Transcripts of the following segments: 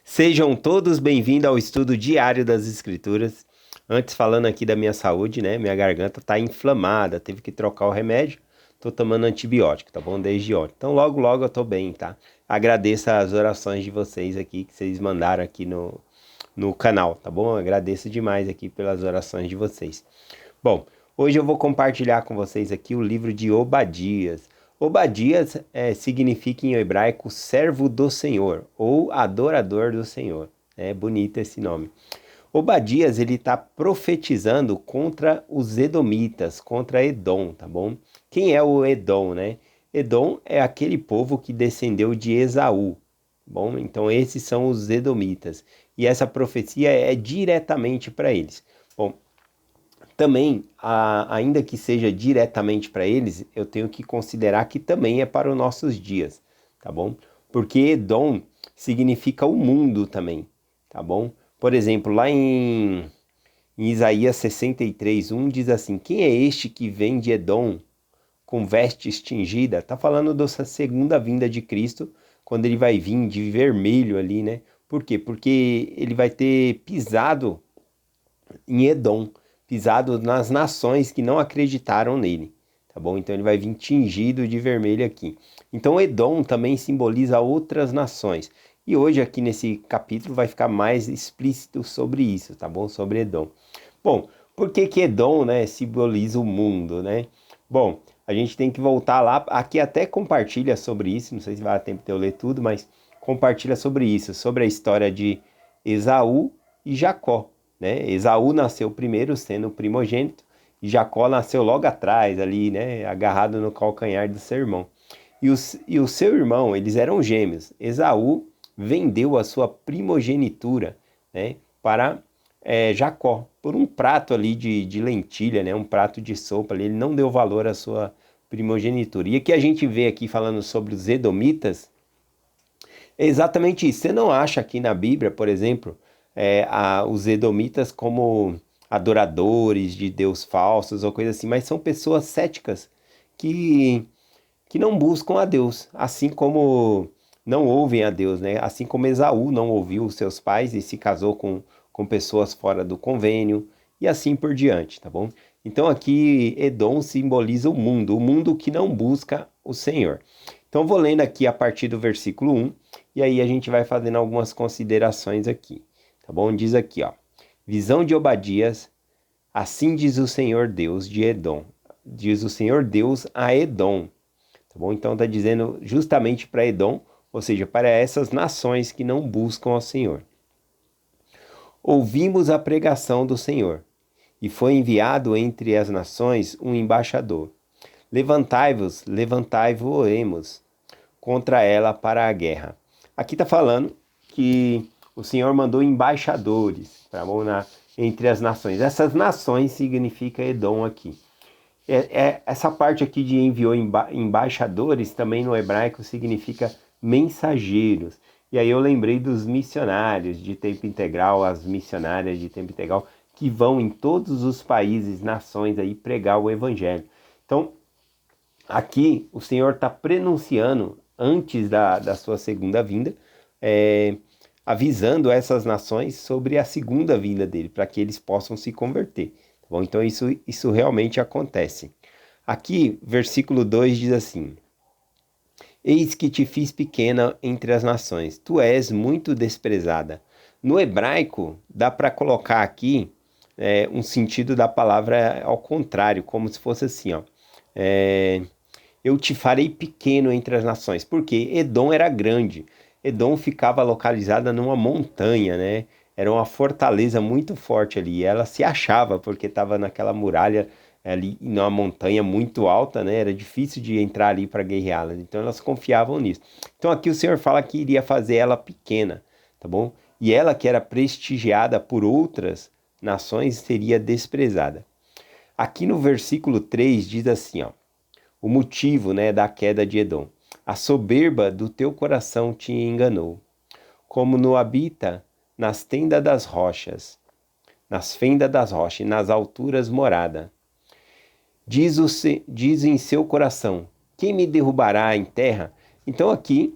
Sejam todos bem-vindos ao estudo diário das Escrituras. Antes, falando aqui da minha saúde, né? Minha garganta tá inflamada, tive que trocar o remédio. Tô tomando antibiótico, tá bom? Desde ontem. Então, logo, logo eu tô bem, tá? Agradeço as orações de vocês aqui, que vocês mandaram aqui no canal, tá bom? Agradeço demais aqui pelas orações de vocês. Bom, hoje eu vou compartilhar com vocês aqui o livro de Obadias. Obadias significa em hebraico servo do Senhor ou adorador do Senhor. É bonito esse nome. Obadias ele está profetizando contra os edomitas, contra Edom, tá bom? Quem é o Edom, né? Edom é aquele povo que descendeu de Esaú, bom? Então esses são os edomitas e essa profecia é diretamente para eles. Bom, também, ainda que seja diretamente para eles, eu tenho que considerar que também é para os nossos dias, tá bom? Porque Edom significa o mundo também, tá bom? Por exemplo, lá em Isaías 63:1 diz assim: Quem é este que vem de Edom com vestes tingidas? Tá falando dessa segunda vinda de Cristo, quando ele vai vir de vermelho ali, né? Por quê? Porque ele vai ter pisado em Edom, pisado nas nações que não acreditaram nele, tá bom? Então ele vai vir tingido de vermelho aqui. Então Edom também simboliza outras nações. E hoje aqui nesse capítulo vai ficar mais explícito sobre isso, tá bom? Sobre Edom. Bom, por que que Edom, né, simboliza o mundo, né? Bom, a gente tem que voltar lá, aqui até compartilha sobre isso, não sei se vai dar tempo de eu ler tudo, mas compartilha sobre isso, sobre a história de Esaú e Jacó, né? Esaú nasceu primeiro, sendo o primogênito, e Jacó nasceu logo atrás, ali, né? Agarrado no calcanhar do seu irmão. E o seu irmão, eles eram gêmeos. Esaú vendeu a sua primogenitura, né? Para Jacó, por um prato ali de lentilha, né? Um prato de sopa ali. Ele não deu valor à sua primogenitura. E aqui a gente vê aqui falando sobre os edomitas, é exatamente isso. Você não acha aqui na Bíblia, por exemplo, os edomitas como adoradores de Deus falsos ou coisa assim, mas são pessoas céticas que, que não buscam a Deus, assim como não ouvem a Deus, né? Assim como Esaú não ouviu os seus pais e se casou com pessoas fora do convênio e assim por diante, tá bom? Então aqui Edom simboliza o mundo que não busca o Senhor. Então vou lendo aqui a partir do versículo 1 e aí a gente vai fazendo algumas considerações aqui, tá bom? Diz aqui, ó: Visão de Obadias, assim diz o Senhor Deus de Edom. Diz o Senhor Deus a Edom, tá bom? Então tá dizendo justamente para Edom, ou seja, para essas nações que não buscam ao Senhor. Ouvimos a pregação do Senhor, e foi enviado entre as nações um embaixador. Levantai-vos, levantai-voemos contra ela para a guerra. Aqui está falando que o Senhor mandou embaixadores entre as nações. Essas nações significa Edom aqui. Essa parte aqui de enviou embaixadores também no hebraico significa mensageiros. E aí eu lembrei dos missionários de tempo integral, as missionárias de tempo integral, que vão em todos os países, nações aí pregar o evangelho. Então, aqui o Senhor está prenunciando antes da sua segunda vinda, avisando essas nações sobre a segunda vinda dele, para que eles possam se converter. Tá bom? Então isso realmente acontece. Aqui, versículo 2 diz assim: Eis que te fiz pequena entre as nações, tu és muito desprezada. No hebraico, dá para colocar aqui um sentido da palavra ao contrário, como se fosse assim, ó. Eu te farei pequeno entre as nações, porque Edom era grande. Edom ficava localizada numa montanha, né? Era uma fortaleza muito forte ali. Ela se achava porque estava naquela muralha ali numa montanha muito alta, né? Era difícil de entrar ali para guerreá-la. Então elas confiavam nisso. Então aqui o Senhor fala que iria fazer ela pequena, tá bom? E ela que era prestigiada por outras nações seria desprezada. Aqui no versículo 3 diz assim, ó: o motivo, né, da queda de Edom. A soberba do teu coração te enganou, como no habita nas tendas das rochas, nas fendas das rochas, e nas alturas morada. Diz em seu coração: quem me derrubará em terra? Então aqui,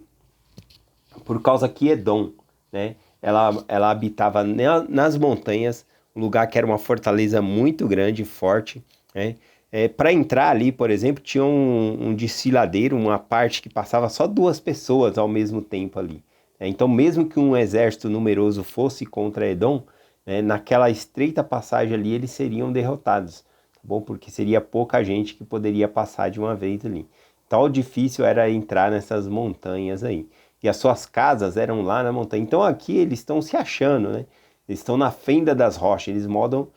por causa que Edom, né, ela habitava nas montanhas, um lugar que era uma fortaleza muito grande, forte, né? Para entrar ali, por exemplo, tinha um desfiladeiro, uma parte que passava só duas pessoas ao mesmo tempo ali. Então, mesmo que um exército numeroso fosse contra Edom, né, naquela estreita passagem ali, eles seriam derrotados, tá bom? Porque seria pouca gente que poderia passar de uma vez ali. Tal difícil era entrar nessas montanhas aí. E as suas casas eram lá na montanha. Então aqui eles estão se achando, né? Eles estão na fenda das rochas, eles moram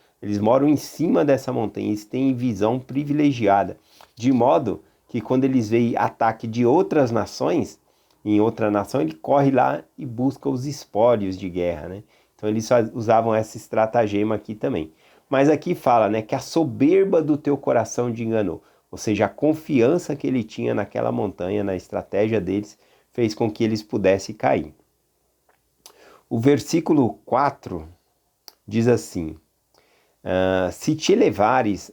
em cima dessa montanha, eles têm visão privilegiada, de modo que quando eles veem ataque de outras nações, em outra nação, ele corre lá e busca os espólios de guerra, né? Então eles usavam essa estratagema aqui também. Mas aqui fala, né, que a soberba do teu coração te enganou. Ou seja, a confiança que ele tinha naquela montanha, na estratégia deles, fez com que eles pudessem cair. O versículo 4 diz assim: se te elevares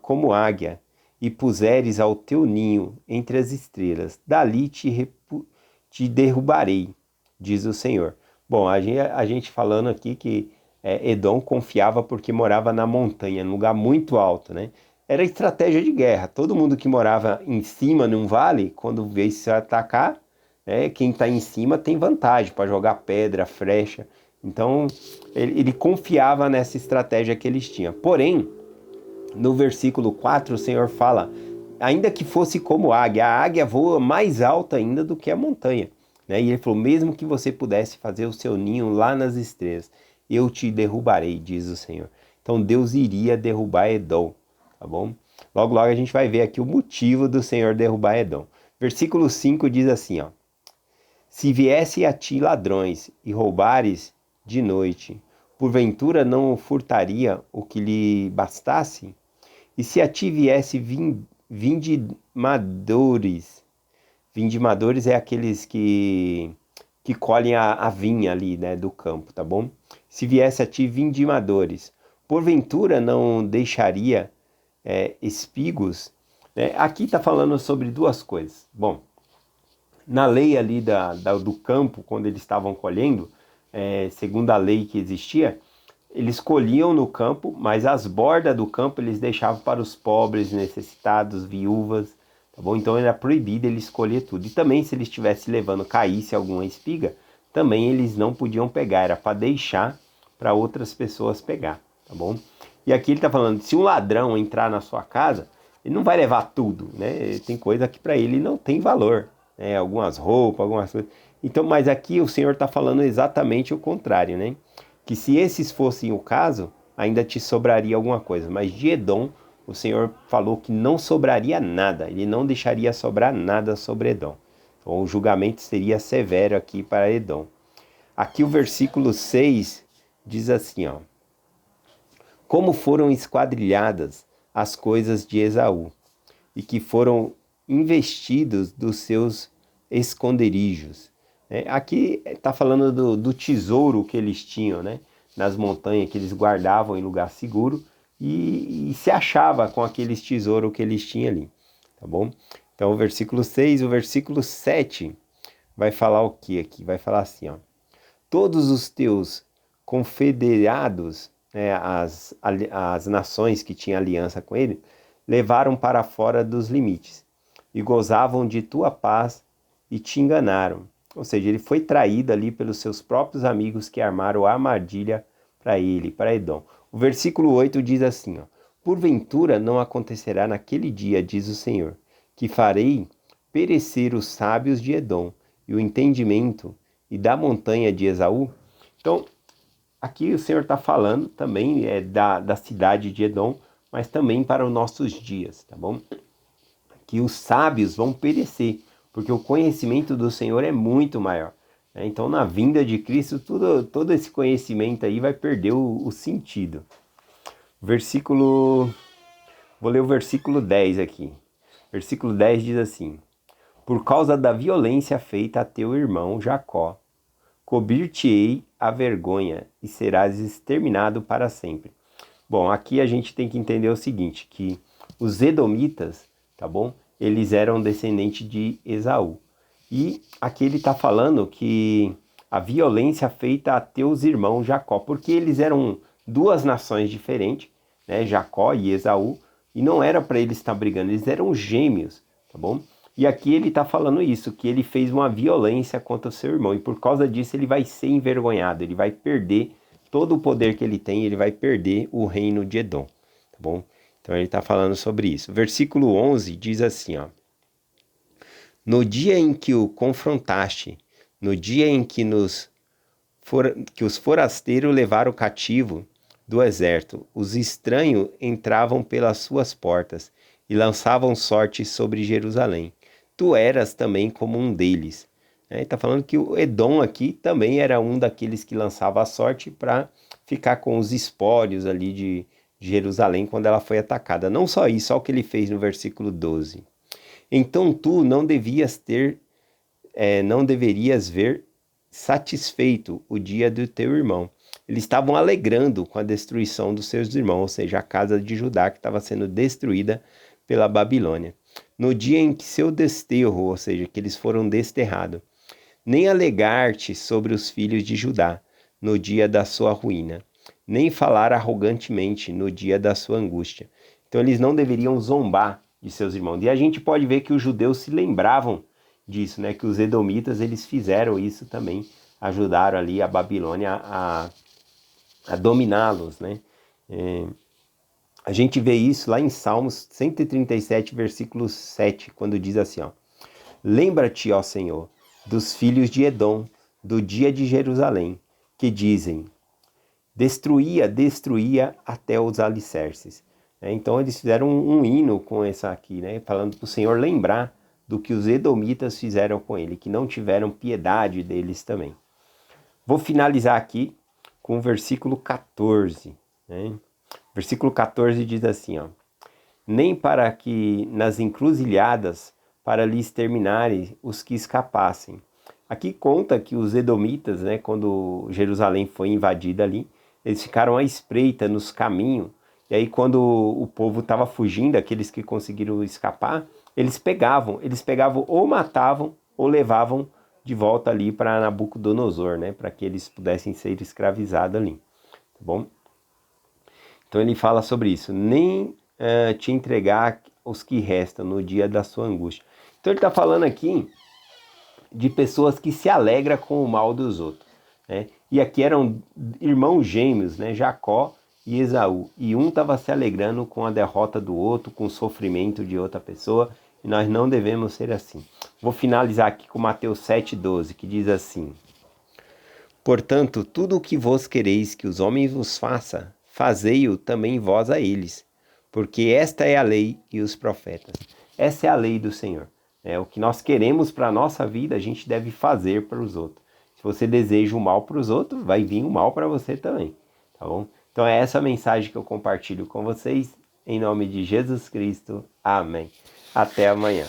como águia e puseres ao teu ninho entre as estrelas, dali te derrubarei, diz o Senhor. Bom, a gente falando aqui que Edom confiava porque morava na montanha, num lugar muito alto, né? Era estratégia de guerra. Todo mundo que morava em cima, num vale, quando veio se atacar, quem está em cima tem vantagem para jogar pedra, flecha. Então, ele confiava nessa estratégia que eles tinham. Porém, no versículo 4, o Senhor fala, ainda que fosse como águia, a águia voa mais alta ainda do que a montanha. Né? E ele falou, mesmo que você pudesse fazer o seu ninho lá nas estrelas, eu te derrubarei, diz o Senhor. Então Deus iria derrubar Edom, tá bom? Logo, logo a gente vai ver aqui o motivo do Senhor derrubar Edom. Versículo 5 diz assim, ó. Se viesse a ti ladrões e roubares de noite, porventura não furtaria o que lhe bastasse? E se a ti viesse vindimadores, vindimadores é aqueles que colhem a vinha ali, né, do campo, tá bom? Se viesse a ti vindimadores, porventura não deixaria espigos? Aqui está falando sobre duas coisas. Bom, na lei ali do campo, quando eles estavam colhendo, segundo a lei que existia, eles colhiam no campo, mas as bordas do campo eles deixavam para os pobres, necessitados, viúvas, tá bom? Então era proibido eles colher tudo. E também se eles estivessem levando, caísse alguma espiga, também eles não podiam pegar, era para deixar para outras pessoas pegar, tá bom? E aqui ele está falando, se um ladrão entrar na sua casa, ele não vai levar tudo, né? Tem coisa que para ele não tem valor, né? Algumas roupas, algumas coisas. Então, mas aqui o Senhor está falando exatamente o contrário, né? Que se esses fossem o caso, ainda te sobraria alguma coisa. Mas de Edom, o Senhor falou que não sobraria nada, ele não deixaria sobrar nada sobre Edom. Então, o julgamento seria severo aqui para Edom. Aqui o versículo 6 diz assim, ó. Como foram esquadrilhadas as coisas de Esaú, e que foram investidos dos seus esconderijos. Aqui está falando do tesouro que eles tinham, né? Nas montanhas, que eles guardavam em lugar seguro e se achava com aqueles tesouros que eles tinham ali, tá bom? Então o versículo 6, o versículo 7 vai falar o que aqui? Vai falar assim, ó. Todos os teus confederados, as nações que tinham aliança com ele, levaram para fora dos limites e gozavam de tua paz e te enganaram. Ou seja, ele foi traído ali pelos seus próprios amigos que armaram a armadilha para ele, para Edom. O versículo 8 diz assim, ó, porventura não acontecerá naquele dia, diz o Senhor, que farei perecer os sábios de Edom e o entendimento e da montanha de Esaú. Então, aqui o Senhor está falando também da cidade de Edom, mas também para os nossos dias, tá bom? Que os sábios vão perecer, porque o conhecimento do Senhor é muito maior. Então, na vinda de Cristo, todo esse conhecimento aí vai perder o sentido. Vou ler o versículo 10 aqui. Versículo 10 diz assim, por causa da violência feita a teu irmão Jacó, cobrir-te-ei a vergonha e serás exterminado para sempre. Bom, aqui a gente tem que entender o seguinte, que os edomitas, tá bom? Eles eram descendentes de Esaú. E aqui ele está falando que a violência feita a teus irmãos Jacó, porque eles eram duas nações diferentes, né, Jacó e Esaú, e não era para eles estar brigando, eles eram gêmeos, tá bom? E aqui ele está falando isso, que ele fez uma violência contra o seu irmão, e por causa disso ele vai ser envergonhado, ele vai perder todo o poder que ele tem, ele vai perder o reino de Edom, tá bom? Então ele está falando sobre isso. Versículo 11 diz assim, ó: no dia em que o confrontaste, no dia em que os forasteiros levaram cativo do exército, os estranhos entravam pelas suas portas e lançavam sorte sobre Jerusalém. Tu eras também como um deles. Ele está falando que o Edom aqui também era um daqueles que lançava a sorte para ficar com os espólios ali de Jerusalém quando ela foi atacada. Não só isso, olha o que ele fez no versículo 12. Então tu não deverias ver satisfeito o dia do teu irmão. Eles estavam alegrando com a destruição dos seus irmãos, ou seja, a casa de Judá que estava sendo destruída pela Babilônia. No dia em que seu desterro, ou seja, que eles foram desterrados, nem alegar-te sobre os filhos de Judá no dia da sua ruína, nem falar arrogantemente no dia da sua angústia. Então eles não deveriam zombar de seus irmãos. E a gente pode ver que os judeus se lembravam disso, né? Que os edomitas eles fizeram isso também, ajudaram ali a Babilônia a dominá-los, né? A gente vê isso lá em Salmos 137, versículo 7, quando diz assim, ó: lembra-te, ó Senhor, dos filhos de Edom, do dia de Jerusalém, que dizem, destruía até os alicerces. Então eles fizeram um hino com essa aqui, né? Falando para o Senhor lembrar do que os edomitas fizeram com ele, que não tiveram piedade deles também. Vou finalizar aqui com o versículo 14. Né? Versículo 14 diz assim, ó: nem para que nas encruzilhadas para lhe exterminarem os que escapassem. Aqui conta que os edomitas, né, quando Jerusalém foi invadida ali, eles ficaram à espreita nos caminhos. E aí quando o povo estava fugindo, aqueles que conseguiram escapar, eles pegavam ou matavam ou levavam de volta ali para Nabucodonosor, né, para que eles pudessem ser escravizados ali, tá bom? Então ele fala sobre isso, nem te entregar os que restam no dia da sua angústia. Então ele está falando aqui de pessoas que se alegram com o mal dos outros, né? E aqui eram irmãos gêmeos, né? Jacó e Esaú. E um estava se alegrando com a derrota do outro, com o sofrimento de outra pessoa. E nós não devemos ser assim. Vou finalizar aqui com Mateus 7,12, que diz assim: portanto, tudo o que vos quereis que os homens vos façam, fazei-o também vós a eles, porque esta é a lei e os profetas. Essa é a lei do Senhor. O que nós queremos para a nossa vida, a gente deve fazer para os outros. Se você deseja o mal para os outros, vai vir o mal para você também, tá bom? Então é essa mensagem que eu compartilho com vocês, em nome de Jesus Cristo. Amém. Até amanhã.